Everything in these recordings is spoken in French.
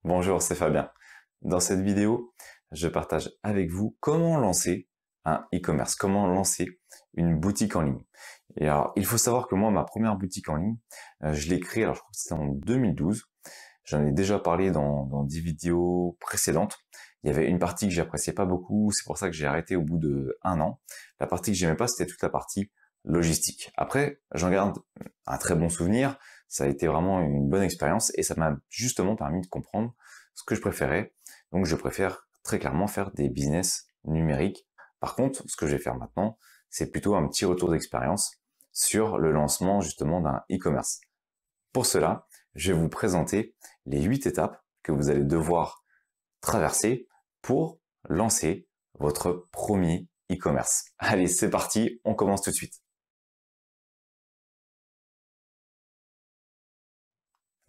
Bonjour, c'est Fabien. Dans cette vidéo, je partage avec vous comment lancer un e-commerce, comment lancer une boutique en ligne. Et alors, il faut savoir que moi, ma première boutique en ligne, je l'ai créée, alors je crois que c'était en 2012. J'en ai déjà parlé dans 10 vidéos précédentes. Il y avait une partie que j'appréciais pas beaucoup, c'est pour ça que j'ai arrêté au bout de 1 an. La partie que j'aimais pas, c'était toute la partie logistique. Après, j'en garde un très bon souvenir. Ça a été vraiment une bonne expérience et ça m'a justement permis de comprendre ce que je préférais. Donc, je préfère très clairement faire des business numériques. Par contre, ce que je vais faire maintenant, c'est plutôt un petit retour d'expérience sur le lancement justement d'un e-commerce. Pour cela, je vais vous présenter les 8 étapes que vous allez devoir traverser pour lancer votre premier e-commerce. Allez, c'est parti, on commence tout de suite.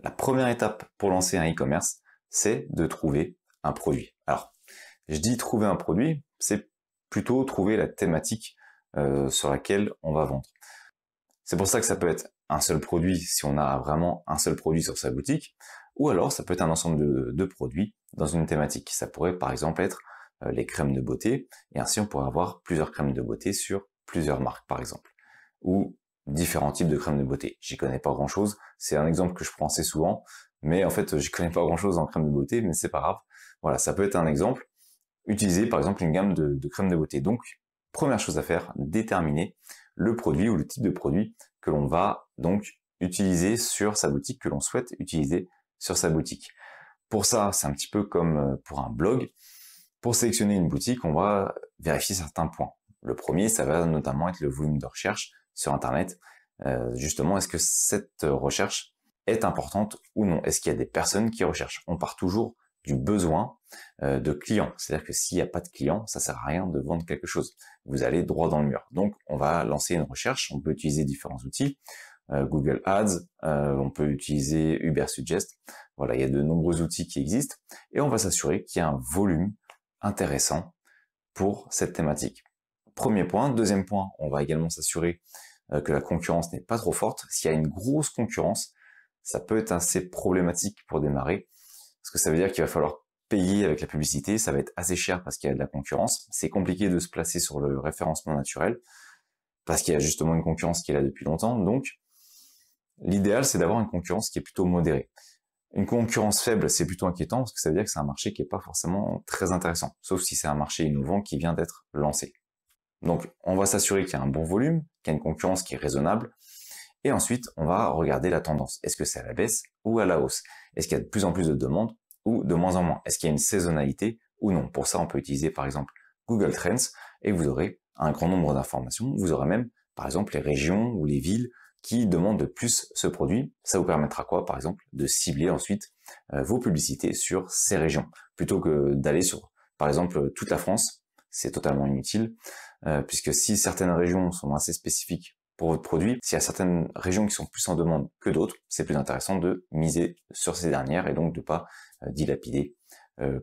La première étape pour lancer un e-commerce, c'est de trouver un produit. Alors, je dis trouver un produit, c'est plutôt trouver la thématique sur laquelle on va vendre. C'est pour ça que ça peut être un seul produit si on a vraiment un seul produit sur sa boutique, ou alors ça peut être un ensemble de produits dans une thématique. Ça pourrait par exemple être les crèmes de beauté, et ainsi on pourrait avoir plusieurs crèmes de beauté sur plusieurs marques par exemple, ou différents types de crèmes de beauté. J'y connais pas grand chose, c'est un exemple que je prends assez souvent, mais en fait j'y connais pas grand chose en crème de beauté, mais c'est pas grave. Voilà, ça peut être un exemple. Utiliser par exemple une gamme de crèmes de beauté. Donc, première chose à faire, déterminer le produit ou le type de produit que l'on va donc utiliser sur sa boutique, que l'on souhaite utiliser sur sa boutique. Pour ça, c'est un petit peu comme pour un blog. Pour sélectionner une boutique, on va vérifier certains points. Le premier, ça va notamment être le volume de recherche sur Internet. Justement, est-ce que cette recherche est importante ou non? Est-ce qu'il y a des personnes qui recherchent? On part toujours du besoin de clients. C'est-à-dire que s'il n'y a pas de clients, ça sert à rien de vendre quelque chose. Vous allez droit dans le mur. Donc, on va lancer une recherche. On peut utiliser différents outils. Google Ads, on peut utiliser Ubersuggest. Voilà, il y a de nombreux outils qui existent. Et on va s'assurer qu'il y a un volume intéressant pour cette thématique. Premier point. Deuxième point, on va également s'assurer que la concurrence n'est pas trop forte. S'il y a une grosse concurrence, ça peut être assez problématique pour démarrer, parce que ça veut dire qu'il va falloir payer avec la publicité, ça va être assez cher parce qu'il y a de la concurrence. C'est compliqué de se placer sur le référencement naturel, parce qu'il y a justement une concurrence qui est là depuis longtemps. Donc, l'idéal, c'est d'avoir une concurrence qui est plutôt modérée. Une concurrence faible, c'est plutôt inquiétant, parce que ça veut dire que c'est un marché qui n'est pas forcément très intéressant, sauf si c'est un marché innovant qui vient d'être lancé. Donc, on va s'assurer qu'il y a un bon volume, qu'il y a une concurrence qui est raisonnable, et ensuite, on va regarder la tendance. Est-ce que c'est à la baisse ou à la hausse? Est-ce qu'il y a de plus en plus de demandes ou de moins en moins? Est-ce qu'il y a une saisonnalité ou non? Pour ça, on peut utiliser par exemple Google Trends et vous aurez un grand nombre d'informations. Vous aurez même par exemple les régions ou les villes qui demandent de plus ce produit. Ça vous permettra quoi? Par exemple, de cibler ensuite vos publicités sur ces régions plutôt que d'aller sur par exemple toute la France. C'est totalement inutile puisque si certaines régions sont assez spécifiques pour votre produit, s'il y a certaines régions qui sont plus en demande que d'autres, c'est plus intéressant de miser sur ces dernières et donc de pas dilapider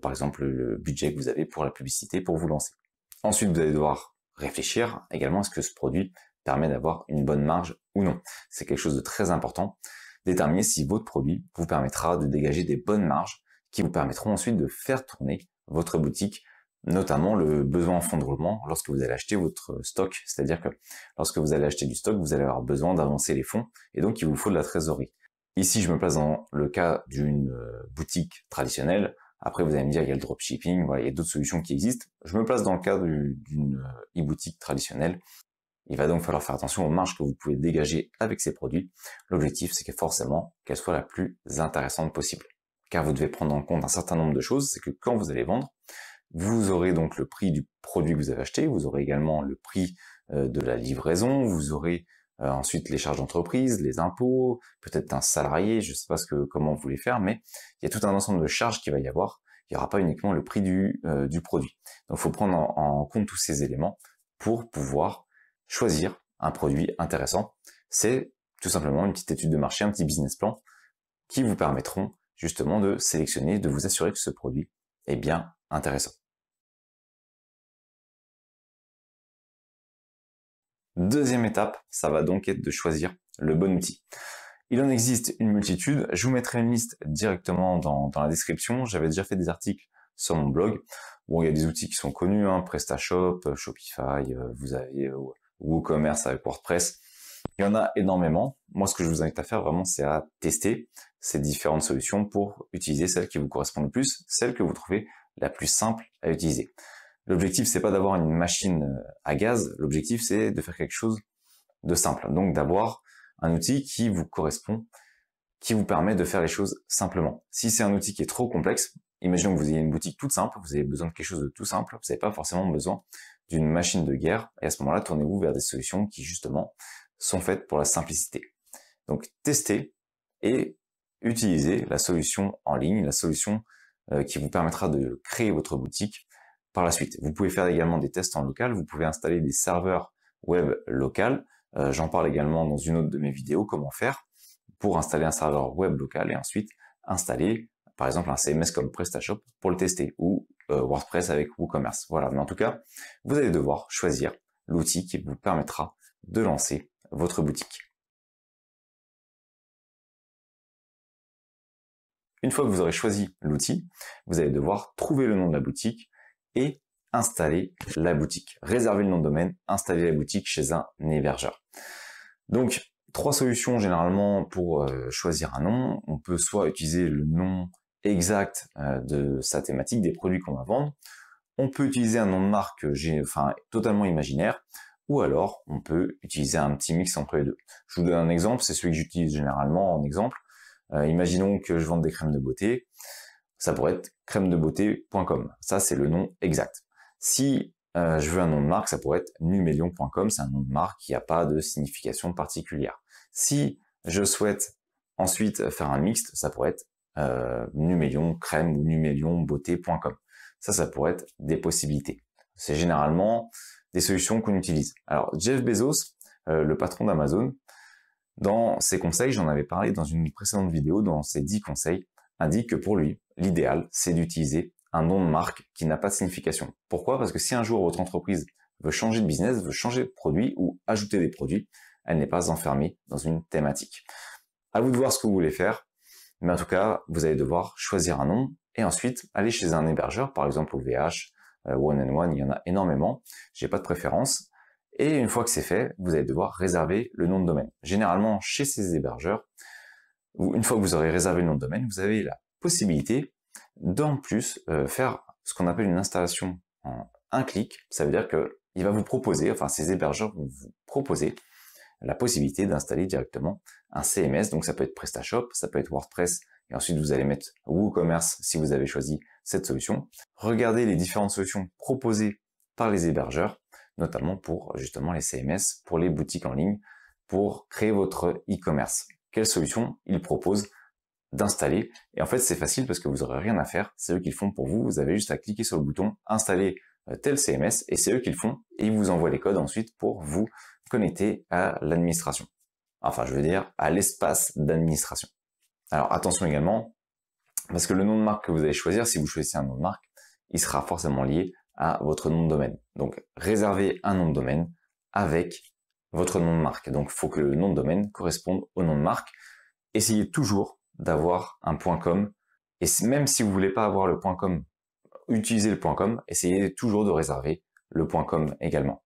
par exemple le budget que vous avez pour la publicité pour vous lancer. Ensuite, vous allez devoir réfléchir également à ce que ce produit permet d'avoir une bonne marge ou non. C'est quelque chose de très important. Déterminer si votre produit vous permettra de dégager des bonnes marges qui vous permettront ensuite de faire tourner votre boutique, notamment le besoin en fonds de roulement lorsque vous allez acheter votre stock. C'est-à-dire que lorsque vous allez acheter du stock, vous allez avoir besoin d'avancer les fonds et donc il vous faut de la trésorerie. Ici, je me place dans le cas d'une boutique traditionnelle. Après, vous allez me dire, il y a le dropshipping, voilà, il y a d'autres solutions qui existent. Je me place dans le cas d'une e-boutique traditionnelle. Il va donc falloir faire attention aux marges que vous pouvez dégager avec ces produits. L'objectif, c'est que forcément, qu'elle soit la plus intéressante possible. Car vous devez prendre en compte un certain nombre de choses, c'est que quand vous allez vendre, vous aurez donc le prix du produit que vous avez acheté, vous aurez également le prix de la livraison, vous aurez ensuite les charges d'entreprise, les impôts, peut-être un salarié, je ne sais pas comment vous voulez faire, mais il y a tout un ensemble de charges qu'il va y avoir. Il n'y aura pas uniquement le prix du produit. Donc il faut prendre en compte tous ces éléments pour pouvoir choisir un produit intéressant. C'est tout simplement une petite étude de marché, un petit business plan qui vous permettront justement de sélectionner, de vous assurer que ce produit est bien intéressant. Deuxième étape, ça va donc être de choisir le bon outil. Il en existe une multitude, je vous mettrai une liste directement dans la description. J'avais déjà fait des articles sur mon blog. Bon, il y a des outils qui sont connus, hein, PrestaShop, Shopify, vous avez WooCommerce avec WordPress. Il y en a énormément. Moi, ce que je vous invite à faire vraiment, c'est à tester ces différentes solutions pour utiliser celle qui vous correspond le plus, celle que vous trouvez la plus simple à utiliser. L'objectif, c'est pas d'avoir une machine à gaz. L'objectif, c'est de faire quelque chose de simple. Donc, d'avoir un outil qui vous correspond, qui vous permet de faire les choses simplement. Si c'est un outil qui est trop complexe, imaginons que vous ayez une boutique toute simple, vous avez besoin de quelque chose de tout simple, vous n'avez pas forcément besoin d'une machine de guerre, et à ce moment-là, tournez-vous vers des solutions qui, justement, sont faites pour la simplicité. Donc, testez et utilisez la solution en ligne, la solution qui vous permettra de créer votre boutique par la suite. Vous pouvez faire également des tests en local, vous pouvez installer des serveurs web local. J'en parle également dans une autre de mes vidéos, comment faire pour installer un serveur web local et ensuite installer par exemple un CMS comme PrestaShop pour le tester ou WordPress avec WooCommerce. Voilà, mais en tout cas, vous allez devoir choisir l'outil qui vous permettra de lancer votre boutique. Une fois que vous aurez choisi l'outil, vous allez devoir trouver le nom de la boutique et installer la boutique. Réserver le nom de domaine, installer la boutique chez un hébergeur. Donc, 3 solutions généralement pour choisir un nom. On peut soit utiliser le nom exact de sa thématique, des produits qu'on va vendre. On peut utiliser un nom de marque totalement imaginaire. Ou alors, on peut utiliser un petit mix entre les deux. Je vous donne un exemple, c'est celui que j'utilise généralement en exemple. Imaginons que je vende des crèmes de beauté. Ça pourrait être crèmedebobeauté.com. Ça, c'est le nom exact. Si je veux un nom de marque, ça pourrait être numelion.com. C'est un nom de marque qui n'a pas de signification particulière. Si je souhaite ensuite faire un mixte, ça pourrait être numelion crème ou numelion-beauté.com. Ça pourrait être des possibilités. C'est généralement des solutions qu'on utilise. Alors, Jeff Bezos, le patron d'Amazon, dans ses conseils, j'en avais parlé dans une précédente vidéo, dans ses 10 conseils, indique que pour lui, l'idéal, c'est d'utiliser un nom de marque qui n'a pas de signification. Pourquoi? Parce que si un jour votre entreprise veut changer de business, veut changer de produit ou ajouter des produits, elle n'est pas enfermée dans une thématique. À vous de voir ce que vous voulez faire, mais en tout cas, vous allez devoir choisir un nom et ensuite aller chez un hébergeur, par exemple OVH, One and One, il y en a énormément, j'ai pas de préférence. Et une fois que c'est fait, vous allez devoir réserver le nom de domaine. Généralement, chez ces hébergeurs, une fois que vous aurez réservé le nom de domaine, vous avez la possibilité d'en plus faire ce qu'on appelle une installation en un clic. Ça veut dire que il va vous proposer, enfin ces hébergeurs vont vous proposer la possibilité d'installer directement un CMS. Donc ça peut être PrestaShop, ça peut être WordPress, et ensuite vous allez mettre WooCommerce si vous avez choisi cette solution. Regardez les différentes solutions proposées par les hébergeurs, notamment pour justement les CMS, pour les boutiques en ligne, pour créer votre e-commerce. Quelle solution ils proposent d'installer? Et en fait, c'est facile parce que vous n'aurez rien à faire. C'est eux qui le font pour vous. Vous avez juste à cliquer sur le bouton installer tel CMS et c'est eux qui le font et ils vous envoient les codes ensuite pour vous connecter à l'administration. Enfin, je veux dire à l'espace d'administration. Alors attention également, parce que le nom de marque que vous allez choisir, si vous choisissez un nom de marque, il sera forcément lié à votre nom de domaine. Donc, réservez un nom de domaine avec votre nom de marque. Donc, il faut que le nom de domaine corresponde au nom de marque. Essayez toujours d'avoir un .com. Et même si vous voulez pas avoir le .com, utilisez le .com. Essayez toujours de réserver le .com également.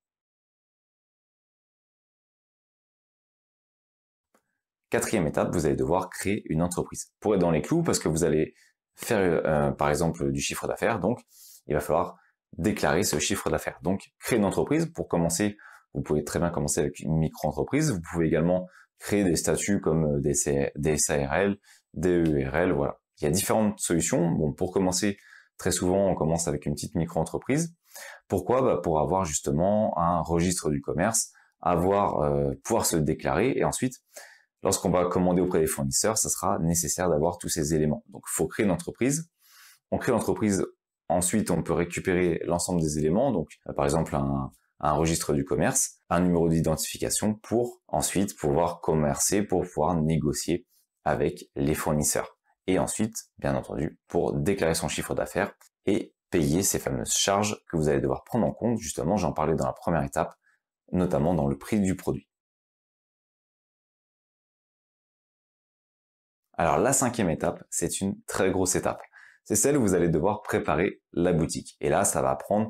Quatrième étape, vous allez devoir créer une entreprise. Pour être dans les clous, parce que vous allez faire, par exemple, du chiffre d'affaires. Donc, il va falloir déclarer ce chiffre d'affaires. Donc, créer une entreprise. Pour commencer, vous pouvez très bien commencer avec une micro-entreprise. Vous pouvez également créer des statuts comme des SARL, des EURL, voilà. Il y a différentes solutions. Bon, pour commencer, très souvent, on commence avec une petite micro-entreprise. Pourquoi? Pour avoir justement un registre du commerce, pouvoir se déclarer et ensuite, lorsqu'on va commander auprès des fournisseurs, ça sera nécessaire d'avoir tous ces éléments. Donc, il faut créer une entreprise. On crée l'entreprise. Ensuite, on peut récupérer l'ensemble des éléments, donc par exemple un registre du commerce, un numéro d'identification pour ensuite pouvoir commercer, pour pouvoir négocier avec les fournisseurs. Et ensuite, bien entendu, pour déclarer son chiffre d'affaires et payer ces fameuses charges que vous allez devoir prendre en compte. Justement, j'en parlais dans la première étape, notamment dans le prix du produit. Alors la cinquième étape, c'est une très grosse étape. C'est celle où vous allez devoir préparer la boutique. Et là, ça va prendre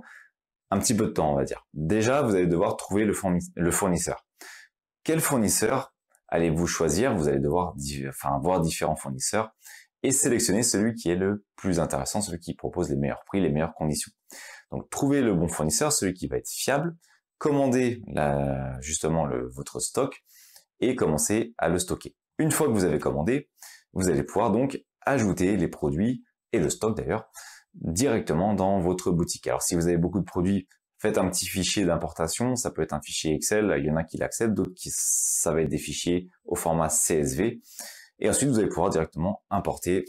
un petit peu de temps, on va dire. Déjà, vous allez devoir trouver le fournisseur. Quel fournisseur allez-vous choisir? Vous allez devoir voir différents fournisseurs et sélectionner celui qui est le plus intéressant, celui qui propose les meilleurs prix, les meilleures conditions. Donc, trouvez le bon fournisseur, celui qui va être fiable, commandez votre stock et commencez à le stocker. Une fois que vous avez commandé, vous allez pouvoir donc ajouter les produits et le stock d'ailleurs directement dans votre boutique. Alors si vous avez beaucoup de produits, faites un petit fichier d'importation, ça peut être un fichier Excel, il y en a qui l'acceptent, d'autres ça va être des fichiers au format CSV. Et ensuite vous allez pouvoir directement importer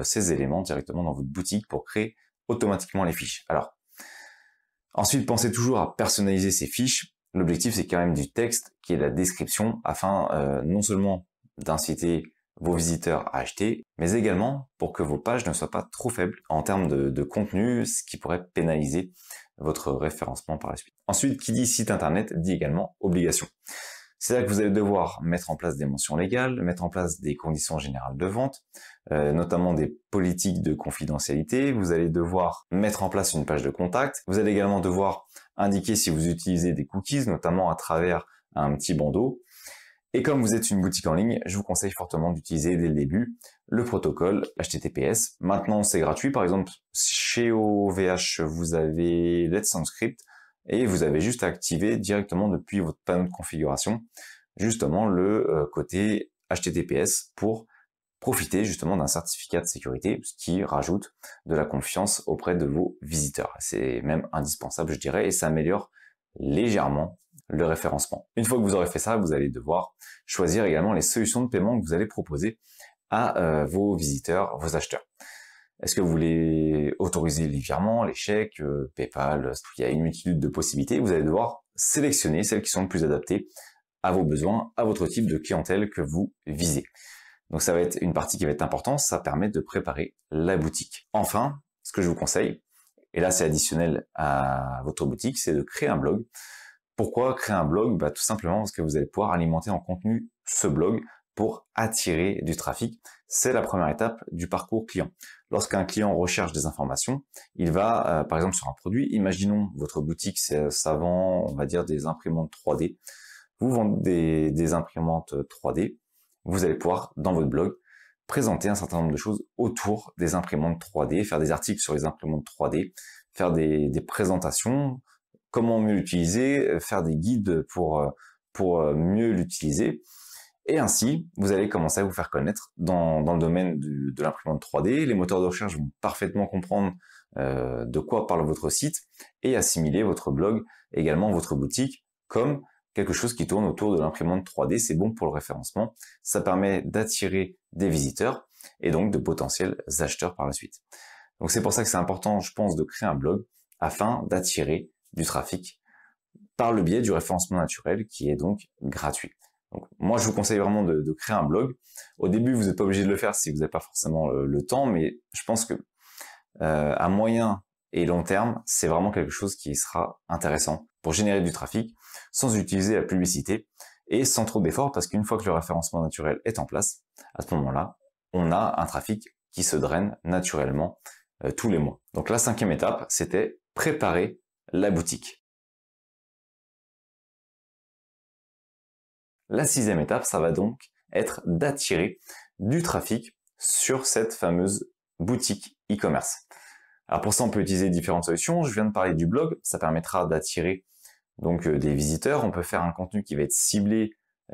ces éléments directement dans votre boutique pour créer automatiquement les fiches. Alors ensuite pensez toujours à personnaliser ces fiches. L'objectif c'est quand même du texte qui est la description afin non seulement d'inciter vos visiteurs à acheter, mais également pour que vos pages ne soient pas trop faibles en termes de contenu, ce qui pourrait pénaliser votre référencement par la suite. Ensuite, qui dit site internet dit également obligation. C'est-à-dire que vous allez devoir mettre en place des mentions légales, mettre en place des conditions générales de vente, notamment des politiques de confidentialité. Vous allez devoir mettre en place une page de contact. Vous allez également devoir indiquer si vous utilisez des cookies, notamment à travers un petit bandeau. Et comme vous êtes une boutique en ligne, je vous conseille fortement d'utiliser dès le début le protocole HTTPS. Maintenant, c'est gratuit. Par exemple, chez OVH, vous avez Let's Encrypt et vous avez juste à activer directement depuis votre panneau de configuration, justement le côté HTTPS pour profiter justement d'un certificat de sécurité, ce qui rajoute de la confiance auprès de vos visiteurs. C'est même indispensable, je dirais, et ça améliore légèrement le référencement. Une fois que vous aurez fait ça, vous allez devoir choisir également les solutions de paiement que vous allez proposer à vos visiteurs, vos acheteurs. Est-ce que vous voulez autoriser les virements, les chèques, PayPal? Il y a une multitude de possibilités. Vous allez devoir sélectionner celles qui sont le plus adaptées à vos besoins, à votre type de clientèle que vous visez. Donc ça va être une partie qui va être importante, ça permet de préparer la boutique. Enfin, ce que je vous conseille, et là c'est additionnel à votre boutique, c'est de créer un blog. Pourquoi créer un blog? Tout simplement parce que vous allez pouvoir alimenter en contenu ce blog pour attirer du trafic. C'est la première étape du parcours client. Lorsqu'un client recherche des informations, il va, par exemple sur un produit, imaginons votre boutique, ça vend, on va dire, des imprimantes 3D. Vous vendez des imprimantes 3D, vous allez pouvoir, dans votre blog, présenter un certain nombre de choses autour des imprimantes 3D, faire des articles sur les imprimantes 3D, faire des présentations, comment mieux l'utiliser, faire des guides pour mieux l'utiliser. Et ainsi, vous allez commencer à vous faire connaître dans le domaine de l'imprimante 3D. Les moteurs de recherche vont parfaitement comprendre de quoi parle votre site et assimiler votre blog, également votre boutique, comme quelque chose qui tourne autour de l'imprimante 3D. C'est bon pour le référencement. Ça permet d'attirer des visiteurs et donc de potentiels acheteurs par la suite. Donc c'est pour ça que c'est important, je pense, de créer un blog afin d'attirer du trafic par le biais du référencement naturel qui est donc gratuit. Donc moi je vous conseille vraiment de créer un blog. Au début vous n'êtes pas obligé de le faire si vous n'avez pas forcément le temps, mais je pense que à moyen et long terme c'est vraiment quelque chose qui sera intéressant pour générer du trafic sans utiliser la publicité et sans trop d'efforts, parce qu'une fois que le référencement naturel est en place, à ce moment-là on a un trafic qui se draine naturellement tous les mois. Donc la cinquième étape, c'était préparer la boutique. La sixième étape, ça va donc être d'attirer du trafic sur cette fameuse boutique e-commerce. Alors pour ça, on peut utiliser différentes solutions. Je viens de parler du blog, ça permettra d'attirer donc des visiteurs. On peut faire un contenu qui va être ciblé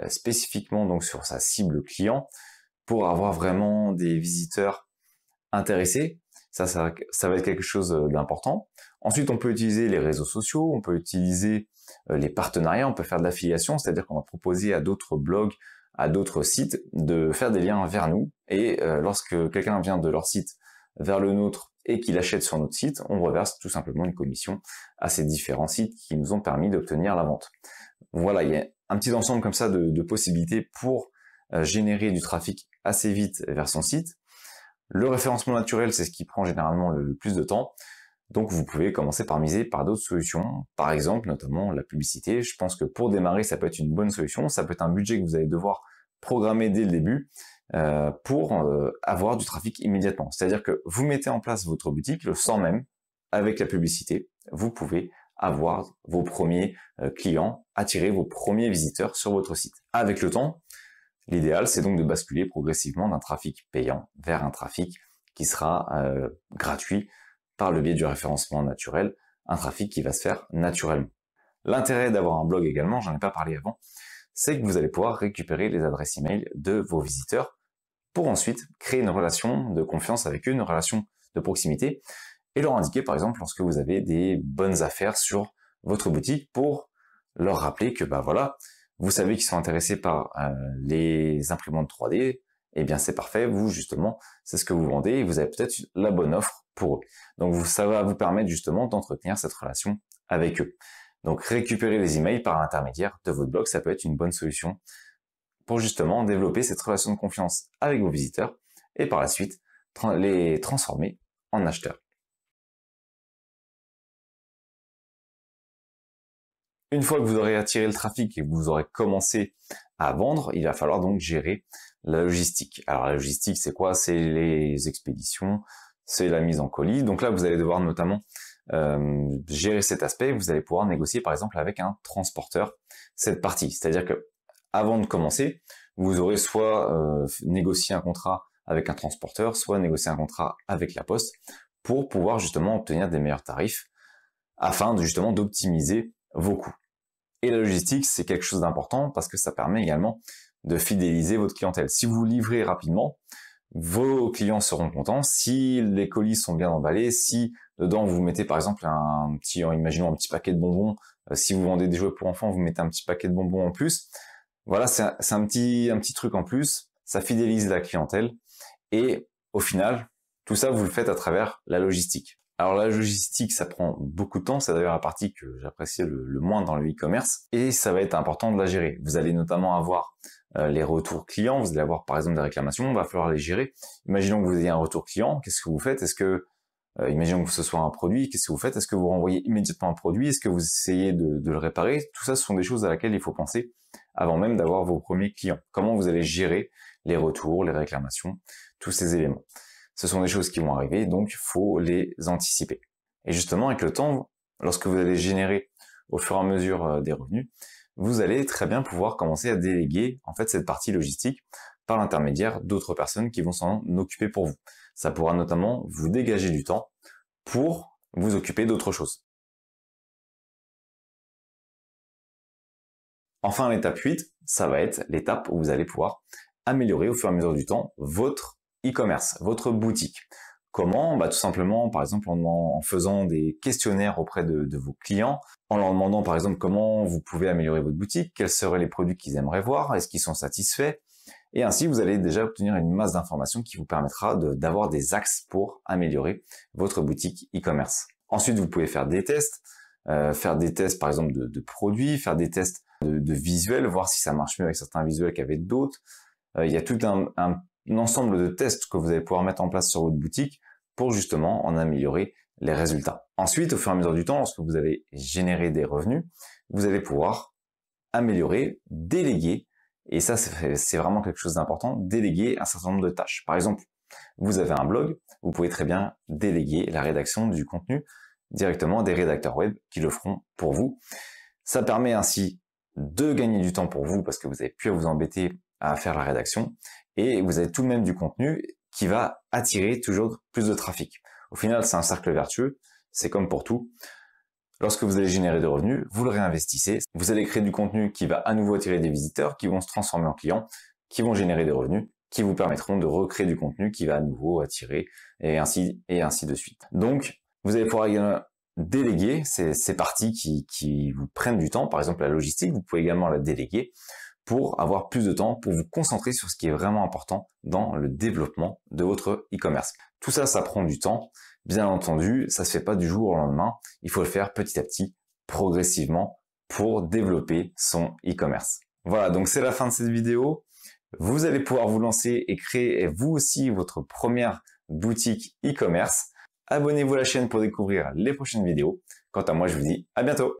spécifiquement donc sur sa cible client pour avoir vraiment des visiteurs intéressés. Ça va être quelque chose d'important. Ensuite, on peut utiliser les réseaux sociaux, on peut utiliser les partenariats, on peut faire de l'affiliation, c'est-à-dire qu'on va proposer à d'autres blogs, à d'autres sites de faire des liens vers nous. Et lorsque quelqu'un vient de leur site vers le nôtre et qu'il achète sur notre site, on reverse tout simplement une commission à ces différents sites qui nous ont permis d'obtenir la vente. Voilà, il y a un petit ensemble comme ça de possibilités pour générer du trafic assez vite vers son site. Le référencement naturel, c'est ce qui prend généralement le plus de temps. Donc vous pouvez commencer par miser par d'autres solutions, par exemple notamment la publicité. Je pense que pour démarrer, ça peut être une bonne solution. Ça peut être un budget que vous allez devoir programmer dès le début, pour avoir du trafic immédiatement. C'est-à-dire que vous mettez en place votre boutique, le soir même, avec la publicité, vous pouvez avoir vos premiers clients, attirer vos premiers visiteurs sur votre site. Avec le temps, l'idéal, c'est donc de basculer progressivement d'un trafic payant vers un trafic qui sera gratuit par le biais du référencement naturel, un trafic qui va se faire naturellement. L'intérêt d'avoir un blog également, j'en ai pas parlé avant, c'est que vous allez pouvoir récupérer les adresses email de vos visiteurs pour ensuite créer une relation de confiance avec eux, une relation de proximité, et leur indiquer par exemple lorsque vous avez des bonnes affaires sur votre boutique pour leur rappeler que bah voilà, vous savez qu'ils sont intéressés par les imprimantes 3D, eh bien c'est parfait, vous justement, c'est ce que vous vendez et vous avez peut-être la bonne offre pour eux. Donc ça va vous permettre justement d'entretenir cette relation avec eux. Donc récupérer les emails par l'intermédiaire de votre blog, ça peut être une bonne solution pour justement développer cette relation de confiance avec vos visiteurs et par la suite les transformer en acheteurs. Une fois que vous aurez attiré le trafic et que vous aurez commencé à vendre, il va falloir donc gérer la logistique. Alors la logistique, c'est quoi? C'est les expéditions, c'est la mise en colis. Donc là, vous allez devoir notamment gérer cet aspect. Vous allez pouvoir négocier par exemple avec un transporteur cette partie. C'est-à-dire que avant de commencer, vous aurez soit négocié un contrat avec un transporteur, soit négocié un contrat avec la poste pour pouvoir justement obtenir des meilleurs tarifs afin de justement d'optimiser vos coûts. Et la logistique, c'est quelque chose d'important parce que ça permet également de fidéliser votre clientèle. Si vous livrez rapidement, vos clients seront contents. Si les colis sont bien emballés, si dedans vous mettez par exemple imaginons un petit paquet de bonbons, si vous vendez des jouets pour enfants, vous mettez un petit paquet de bonbons en plus. Voilà, c'est un petit truc en plus. Ça fidélise la clientèle et au final, tout ça vous le faites à travers la logistique. Alors la logistique, ça prend beaucoup de temps, c'est d'ailleurs la partie que j'apprécie le moins dans le e-commerce, et ça va être important de la gérer. Vous allez notamment avoir les retours clients, vous allez avoir par exemple des réclamations, il va falloir les gérer. Imaginons que vous ayez un retour client, qu'est-ce que vous faites? Est-ce que, imaginons que ce soit un produit, qu'est-ce que vous faites? Est-ce que vous renvoyez immédiatement un produit? Est-ce que vous essayez de le réparer? Tout ça, ce sont des choses à laquelle il faut penser avant même d'avoir vos premiers clients. Comment vous allez gérer les retours, les réclamations, tous ces éléments. Ce sont des choses qui vont arriver, donc il faut les anticiper. Et justement, avec le temps, lorsque vous allez générer au fur et à mesure des revenus, vous allez très bien pouvoir commencer à déléguer en fait cette partie logistique par l'intermédiaire d'autres personnes qui vont s'en occuper pour vous. Ça pourra notamment vous dégager du temps pour vous occuper d'autres choses. Enfin, l'étape 8, ça va être l'étape où vous allez pouvoir améliorer au fur et à mesure du temps votre e-commerce, votre boutique. Comment? Tout simplement, par exemple, en faisant des questionnaires auprès de vos clients, en leur demandant, par exemple, comment vous pouvez améliorer votre boutique, quels seraient les produits qu'ils aimeraient voir, est-ce qu'ils sont satisfaits, et ainsi, vous allez déjà obtenir une masse d'informations qui vous permettra d'avoir des axes pour améliorer votre boutique e-commerce. Ensuite, vous pouvez faire des tests, par exemple, de produits, faire des tests de visuels, voir si ça marche mieux avec certains visuels qu'avec d'autres. Il y a tout un ensemble de tests que vous allez pouvoir mettre en place sur votre boutique pour justement en améliorer les résultats. Ensuite, au fur et à mesure du temps, lorsque vous allez générer des revenus, vous allez pouvoir améliorer, déléguer, et ça c'est vraiment quelque chose d'important, déléguer un certain nombre de tâches. Par exemple, vous avez un blog, vous pouvez très bien déléguer la rédaction du contenu directement à des rédacteurs web qui le feront pour vous. Ça permet ainsi de gagner du temps pour vous parce que vous n'avez plus à vous embêter à faire la rédaction et vous avez tout de même du contenu qui va attirer toujours plus de trafic. Au final, c'est un cercle vertueux, c'est comme pour tout. Lorsque vous allez générer des revenus, vous le réinvestissez, vous allez créer du contenu qui va à nouveau attirer des visiteurs, qui vont se transformer en clients, qui vont générer des revenus, qui vous permettront de recréer du contenu qui va à nouveau attirer, et ainsi de suite. Donc, vous allez pouvoir également déléguer ces parties qui vous prennent du temps, par exemple la logistique, vous pouvez également la déléguer pour avoir plus de temps, pour vous concentrer sur ce qui est vraiment important dans le développement de votre e-commerce. Tout ça, ça prend du temps. Bien entendu, ça se fait pas du jour au lendemain. Il faut le faire petit à petit, progressivement, pour développer son e-commerce. Voilà, donc c'est la fin de cette vidéo. Vous allez pouvoir vous lancer et créer vous aussi votre première boutique e-commerce. Abonnez-vous à la chaîne pour découvrir les prochaines vidéos. Quant à moi, je vous dis à bientôt.